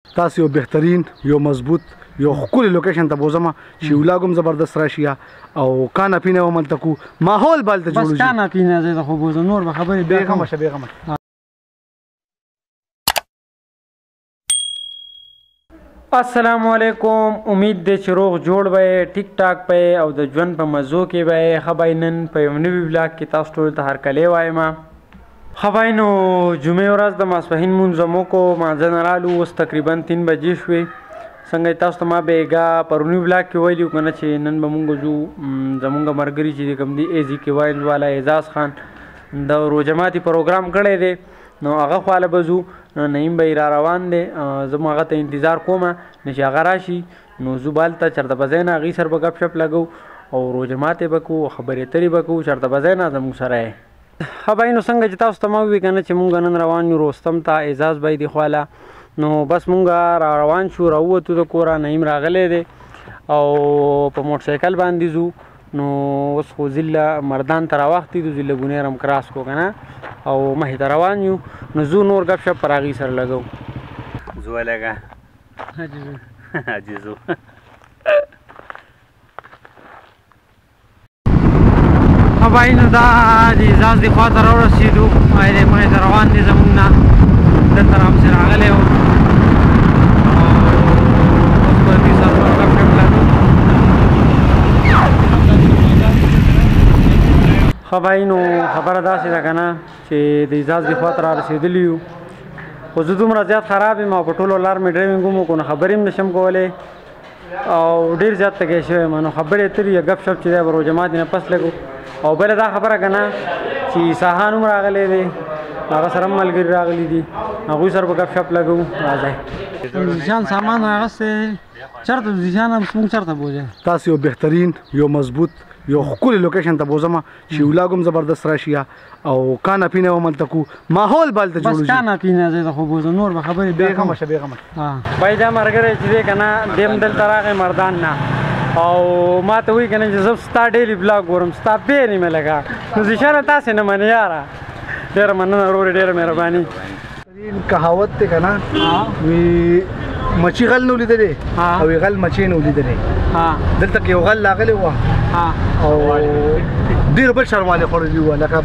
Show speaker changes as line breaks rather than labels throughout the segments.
تاسو یو بهترین یو مضبوط یو ښکلی لوکیشن ته بوځم چې ولاګ هم زبردست راشي او کانا پینا هم هلته کو ماحول به هلته جوړ
بس کانا پینا زه خو بوځم نور به خبرې
بېغمه شه بېغمه.
السلام علیکم. امید دی چې روغ جوړ به ټیک ټاک به او د ژوند په مزو کې به ښه به نن په یو نوي بلاګ کې تاسو ټولو ته هرکلی وایم. ښه به نو جمعې ورځ د ماسپښین مونځ مو وکړو، مانځه نه رالو، اوس تقریبا 3 بجې شوې. څنګه تاسو ته ما بېګا پروني بلاګ کې ویلي وو که نه چې نن به مونږ ځو زمونږ ملګري چې کوم دي ایزي کې وایل والا اعزاز خان د روژه ماتي پروګرام کړی دی نو هغه خواله به ځو. نعیم به را روان دی، زه م هغه ته انتظار کوم نه چې هغه راشي نو ځو به هلته چېرته به ځای نه هغوی سره به ګپ شپ لګو او روژه ماتې به کوو، خبرې اترې به کوو، چېرته به ځای نه زموږ سره یې. ښه بهی نو څنګه چې تاسو ته ما ووایي که نه چې مونږ نن روان یو روستم ته اعزاز بی دی خواله نو بس مونږ را روان شو، راووتو د کوره. نعیم راغلی دی او په موټر سایکل باندې ځو نو اوس خو ضلع مردان ته راوختي دو، ضلع بونیر هم کراس کو که نه او مخې ته روان یو نو ځو نور ګپ شپ پر هغوی سره لګو.
ځو لږه حاجي ځو.
ښه بهی نو دا د اعزاز دې خوا ته راورسېدو، دی مخې ته روان دی زمونږ نه، دلته راپسې راغلی و او اوس به دوی سره نور ګپ شپ لګو. ښه بهی نو خبره داسې ده که نه چې د اعزاز دې خوا ته رارسېدلي یو، خو زه دومره زیات خراب یم او په ټولو لار مې ډرایوینګ هم وکړو نو خبرې هم نشم کولی او ډېر زیات تږی شوی یم نو خبرې اترې یا ګپ شپ چې دی به روژه ماتې نه پس لګو. او بله دا خبره که نه چې ساحان هم راغلی دی، هغه سره هم ملګري راغلي دي، هغوی سره به ګپ شپ لګو. راځئ زیشان سامان اخیستی چېرته زیشان هم موږ چېرته بوځئ؟
تاسو یو بهترین یو مضبوط یو ښکلی لوکیشن ته بوځم چې ولاګ هم زبردست راشي او کانا پینا هم هلته کو ماحول به هلته جوړ
بس کانا پینا زه خو بوځم نور به خبرې
بېغمه شه بېغمه.
بهی دا ملګری چې دی که نه دی هم دلته راغی مردان نه او ما ته وایي که نه چې زه ستا ډیلي بلاګ ګورم، ستا بېل مې لګه نو زیشانه تاسې نه منې یاره. ډېره مننه ورورې، ډېره مهرباني.
کهاوت دی که نه وي مچي غل نه ولیدلی او غل مچۍ نه ولیدلی. دلته کې یو غل راغلی وه او ډېر بل شرمالې خوړلي وه، لکه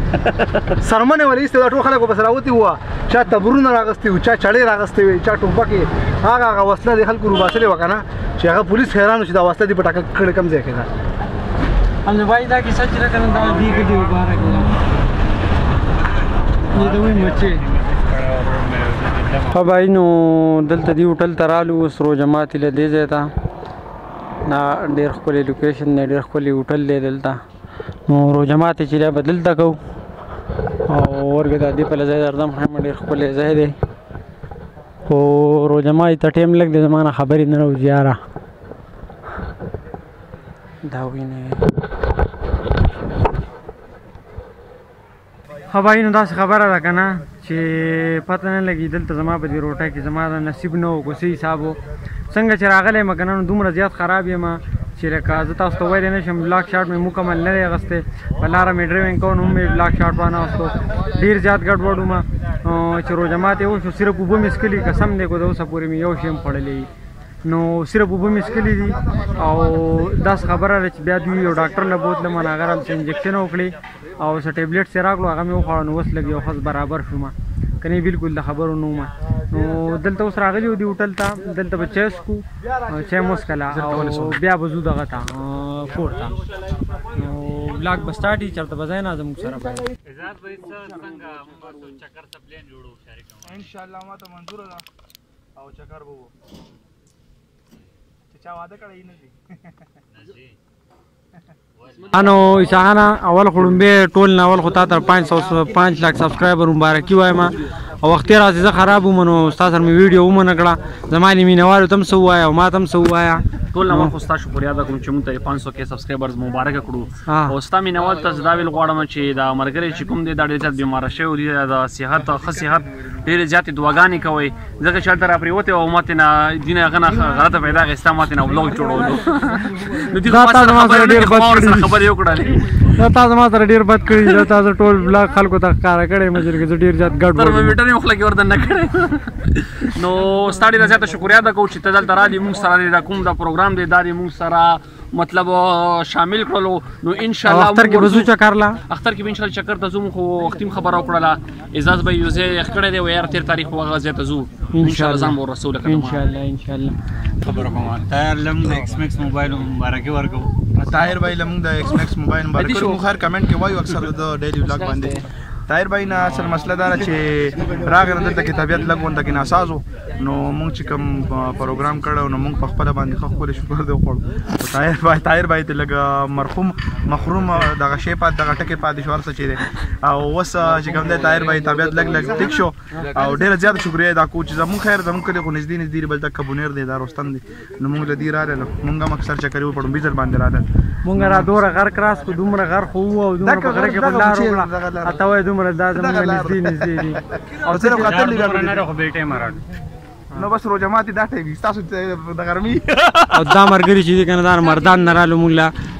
سرمنې ولې ایستې دا ټول خلک به پسې راوتي وه، چا تبرونه راغستې وو، چا چړې راغستې وې، چا ټوپکې، هغه وسله د خلکو روباسلې وه که نه چې هغه پولیس حیران و چې دا وسله دې په ټاکل کړې کوم ځای کې ده.
نو بهی دا کیسه چې ده که نه دا دې کې دې باره کې ده د وایي مچۍ. ښه بهی نو دلته دې هوټل ته رالو، اوس روژه ماتې له دې ځای ته. دا ډېر ښکلی لوکیشن دی، ډېر ښکلی هوټل دی دلته نو روژه ماتې چې دی به دلته کوو او ورګې دا دې په ځای درځم هم ډېر ښکلی ځای دی خو روژه ماتې ته ټایم لږ دی، زما نه خبرې نه راوځي یاره. دا وینې ښه بهی نو داسې خبره ده که نه چې پته نه لګي دلته زما په دې روټه کې زما د نصیب نه و که څه حساب و. څنګه چې راغلی یم که نه نو دومره زیات خراب یم چې لکه زه تاسو ته ویلی نه شم. بلاک شاټ مې مکمل نه دی اخیستی، په لاره مې ډرایوینګ کوو نو هم مې بلاک شاټ وانه اخیستو. ډېر زیات ګډوډ وم چې روژه ماتې وشو، صرف اوبه مې څښلي قسم دی که د اوسه پورې مې یو شی هم خوړلی نو صرف اوبه مې څښلي دي. او داسې خبره ده چې بیا دوی یو ډاکټر له بوتلم هغه رالته انجکشن وکړې او څه ټیبلېټس یې راکړو هغه مې وخوړه نو اوس لږ یو ښه برابر شوم که نه بلکل د خبرو نه وم. نو دلته اوس راغلي وو دې هوټل ته، دلته به چای څښو، چای مو څښله او بیا به ځو دغه ته کور ته نو بلاګ به سټارټ وي، چېرته به ځای نه زموږ سره به
اعزاز بهی څنګه موږ چکر ته پلین جوړو شریک
انشاءالله ما ته منظوره ده او چکر به وو چې چا واده کړی نه شي.
انو اسانه اول خړمبه ټول ناول خو تا تر 5 लाख سبسکرایبر مبارکي وایم او وخت راځي زه خراب ومنو استاد سره می ویډیو ومنه کړه زماني مینوالو تم سو وایا او ما تم سو وایا
ټول نو خو ستاسو شکر یاد کوم چې موږ ته 500 کې سبسکرایبرز مبارک کړو او ستا مینوال ته زدا ویل غواړم چې دا مرګري چې کوم دي دا ډېر زیات بیمار شوی دی د صحت او صحت ډېر زیات دعاګانې کوي ځکه چې تر پریوته او ماته نه دینه غنه غلطه پیدا غستا ماته نه ولاګ جوړولو نو دي خاصه خبره یو کړل
دا تاسو ما سره ډېر بد کړي دا تاسو ټول بلاک خلکو ته ښکاره کړی مې چې زه ډېر زیات ګډ
ترمامیټر یې خوله کې ورته نه کړی نو ستا ډېره زیاته شکریه ادا کوو چې ته دلته رالې موږ سره دا کوم دا پروګرام دی دا دې موږ سره مطلب شامل کړلو نو انشاءالله
اختر کې به ځو چکر لا
اختر کې به انشاءالله چکر ته ځو خو وختیم خبره وکړله اعزاز به یو ځای یخ کړی دی و یار تېر تاریخ هغه ځای ته ځو انشاءالله ځان به ورسوله
انشاءالله
خبره کوم طاهر لم د ایکس میکس موبایل مبارکي ورکو
طاهر بھائی لم د ایکس میکس موبایل مبارکي ورکو خیر کمنټ کې وایو اکثر د ډیلی ولاګ باندې طاهر بھائی نه اصل مسله دا چې راغره دلته کې طبيعت لګون د کې ناسازو نو مونږ چې کوم پروګرام کړو نو مونږ په خپل باندې خپل شکر دی وکړو طاهر بھائی ته لګ مرحوم محروم دغه شی پات دغه ټکي پات شوار څه چي دي او وس چې کوم دی طاهر بھائی طبيعت لګ ټیک شو او ډیر زیات شکریا دا کو چې زمون خیر زمون کړي خو نږدې بل تک کبونیر دی دا رستم دی نو مونږ لدی رااله مونږ هم اکثر چکرې وپړم بیزر باندې رااله
مونږ را دوره غر کراس کو دومره غر خو او دومره په غره کې بلار وکړه اته وای دومره دا زمونږ نږدې دی
او صرف قتل
نه راخو بیٹه مراد
نو بس رو جماعتي دا ټی تاسو د ګرمي
او دا مرګري چې کنه دا مردان نرالو موږ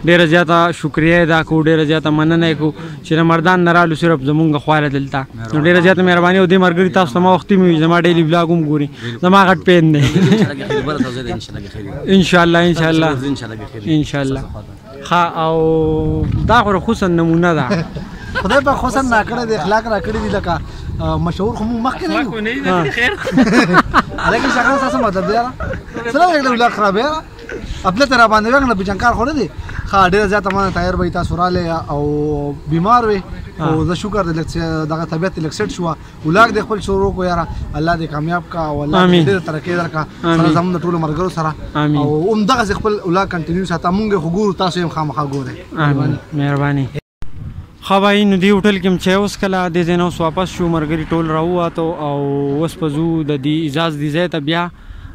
ډیره زیاته شکریا ادا کو ډیره زیاته مننه کو چې مردان نرالو صرف زمونږ خواله دلته نو ډیره زیاته مهرباني او دې مرګري تاسو ته وخت می زما ډیلی بلاګ هم ګوري زما غټ پین نه ان شاء الله ها او دا خو حسن نمونه ده
خدای په حسن ناکړه د اخلاق راکړي دي لکه مشهور خو مخکې نه یو علیکم څنګه تاسو مدد دی سلام علیکم ولا خراب یا خپل تر باندې وګڼه بچنکار خو نه دي ها ډیر زیات ما طاهر بھائی تاسو رااله او بیمار وي او زه شکر دغه طبيعت لکسټ شو ولګ د خپل شروع کو یاره الله دې کامیاب کا او الله دې ترقی درکا سره زموږ ټول مرګرو سره او دغه خپل ولګ کنټینیو ساته مونږ خو ګورو تاسو هم خامخا ګوره
مهرباني خبرې نو دی هوټل کې چې اوس کله د زینو واپس شو مرګري ټول راوواتو او اوس پزو د دې اجازه دی زه ته بیا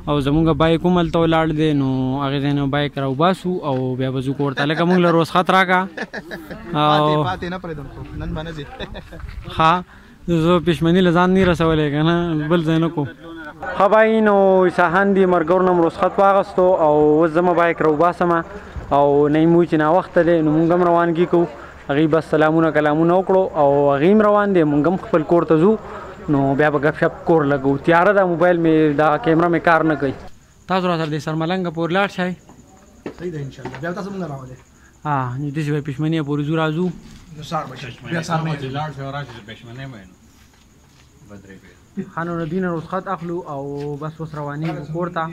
او زمونږ بایک کومل ته ولاړ دی نو هغه زینو بایک راو باسو او بیا بزو کوړه لکه مونږ له روز خطر راکا او
پاتې نه پرېدم نن باندې
ها زه پښمنی لزان نه رسولې کنه بل زینو کو خبرې نو سهان دی مرګور نم روز خط واغستو او زما بایک راو باسم او نه مو چې نا وخت دی نو مونږ روانګي کو هغه بس سلامونه کلامونه وکړو او هغه روان دي مونږ هم خپل کور ته ځو نو بیا به غپ شپ کور لګو تیار ده موبایل می دا کیمرا می کار نه کوي تاسو را سره د سرملنګ پور لاړ شئ
صحیح ده ان شاء الله بیا تاسو مونږ راولې
ها نو دې شوی پښمنی پورې زو راځو
سار بیا سار مې
لاړ شو راځي پښمنه مې بدرې
خانو ندین رخصت اخلو او بس وس رواني کور ته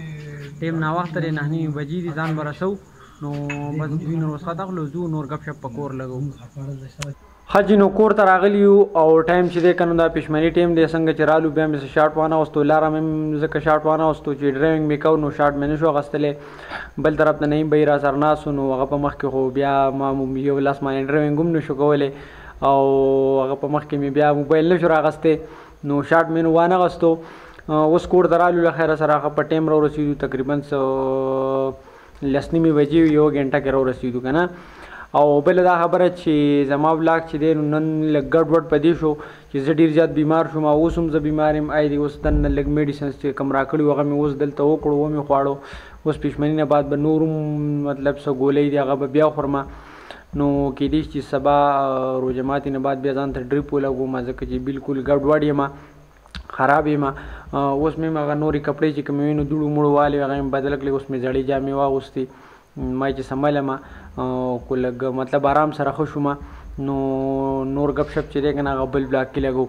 ټیم نا وخت لري 9 بجې دي ځان برسو نو بس دوی نو رخصت اخلو زو نور غپ شپ پکور لګو حج نو کور ته راغلیو او ټایم چې د کنه دا پښمنی ټیم د څنګه چرالو بیا مې شارټ وانه واستو لاره مې زکه شارټ وانه واستو چې ډرایوینګ مې کو نو شارټ مې نشو غستلې بل طرف ته نه بیره سرنا سونو هغه په مخ کې خو بیا ما یو لاس باندې ډرایوینګ هم نشو کولې او هغه په مخ کې مې بیا موبایل نشو راغسته نو شارټ مې وانه غستو اوس کور درالو له خیره سره په ټیم را رسیدو تقریبا لسنی می بجې یو غنټه کې را رسیدو کنه او بل دا خبره چې زما بلاک چې دی نن لږ ګډوډ پدې شو چې زه ډېر زیات بیمار شوم اوس هم زه بیمار یم آی دی اوس دننه لږ میډیسنس چې کم راکړي هغه مې اوس دلته وکړو ومې خواړو اوس پښمني نه بعد به نور مطلب څه ګولۍ دي هغه به بیا خورم نو کېدای شي چې سبا روژه ماتي نه بعد بیا ځان ته ډریپ ولګوم ځکه چې بالکل ګډوډ یم خراب یم اوس مې هغه نورې کپړې چې کومې وینو دوړو موړو والې هغه مې بدل کړې اوس مې زړې جامې واغوستې ما چې سملم کو لږ مطلب آرام سره ښه شوم نو نور غپ شپ چې دی که نه هغه بل بلاک کې لګو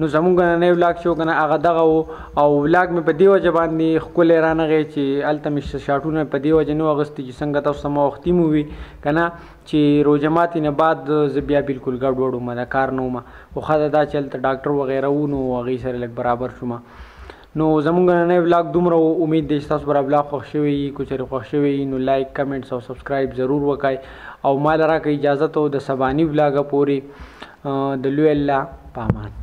نو زمونږ نننی بلاک چې و که نه هغه دغه و او بلاک مې په دې وجه باندې ښکلی رانغی چې هلته مې شاټونه په دې وجه نه و اخیستي چې څنګه تاسو ته ما وختي مو وي که نه چې روژه ماتې نه بعد زه بیا بالکل ګډوډ وم دا کار نه وم خو ښه ده دا چې هلته ډاکټر وغیره و نو هغې سره لږ برابر شوم نو زمونږ نننی بلاګ دومره امید دی چې تاسو به بلاګ خوښ شوی وي که چېرې خوښ شوی وي نو لایک کمنټس او سبسکرایب ضرور وکړئ او ما له راکړئ اجازت او د سباني بلاګه پورې د لوی الله په امان